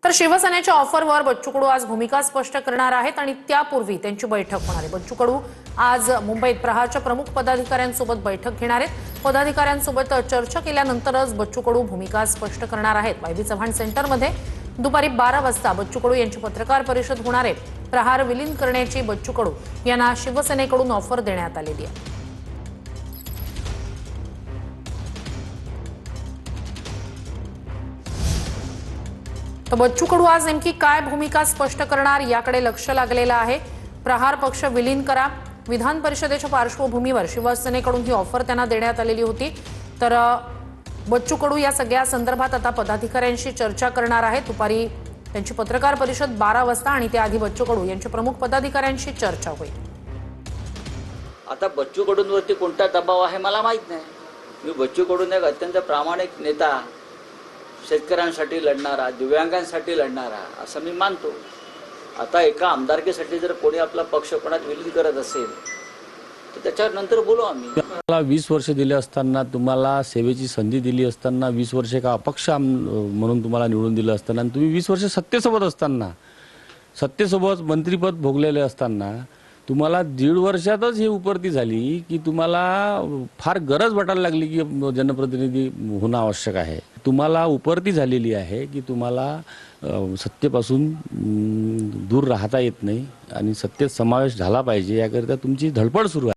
तर शिवसेनेच्या ऑफरवर बच्चू कडू आज भूमिका स्पष्ट करणार आहेत आणि त्यापूर्वी त्यांची बैठक होणार आहे। बच्चू कडू आज मुंबईत प्रहारच्या प्रमुख पदाधिकाऱ्यांसोबत बैठक घेणार आहेत। पदाधिकाऱ्यांसोबत चर्चा केल्यानंतरच बच्चू कडू भूमिका स्पष्ट करणार आहेत। वाय बी चव्हाण सेंटरमध्ये दुपारी 12 वाजता बच्चू कडू यांची पत्रकार परिषद होणार आहे। प्रहार विलीन करण्याची बच्चू कडू यांना शिवसेनेकडून ऑफर देण्यात आलेली आहे। तर बच्चू कडू आज नेमकी काय भूमिका स्पष्ट करणार याकडे लक्ष लागलेलं आहे। प्रहार पक्ष विलीन करा, विधान परिषदेच्या पार्श्वभूमीवर शिवसेनेकडून ही ऑफर त्यांना देण्यात आलेली होती। तर बच्चू कडू या सगळ्या संदर्भात आता पदाधिकाऱ्यांशी चर्चा करणार आहेत। दुपारी त्यांची पत्रकार परिषद 12 वाजता आणि त्याआधी बच्चू कडू यांच्या प्रमुख पदाधिकाऱ्यांशी चर्चा होईल। आता बच्चू कडूंवरती कोणता दबाव आहे मला माहित नाही। मी बच्चू कडून एक अत्यंत प्रामाणिक नेता, शेतकऱ्यांसाठी लढणारा, दिव्यांगांसाठी लढणारा असं मी मानतो। आता एका आमदारकीसाठी जर कोणी आपला पक्ष कोणात विलीन करत असेल तर त्याच्यावर नंतर बोलू आम्ही। तुम्हाला 20 वर्ष दिले असताना, तुम्हाला सेवेची संधी दिली असताना, 20 वर्ष का अपक्ष म्हणून तुम्हाला निवडून दिलं असताना आणि तुम्ही 20 वर्ष सत्तेसोबत असताना, सत्तेसोबत मंत्रीपद भोगलेले असताना तुम्हाला 1.5 वर्षातच ही उपरती झाली की तुम्हाला फार गरज वाटायला लागली की जनप्रतिनिधी होणं आवश्यक आहे। तुम्हाला उपरती झालेली आहे की तुम्हाला सत्तेपासून दूर राहता येत नाही आणि सत्तेत समावेश झाला पाहिजे, याकरिता तुमची धडपड सुरू आहे।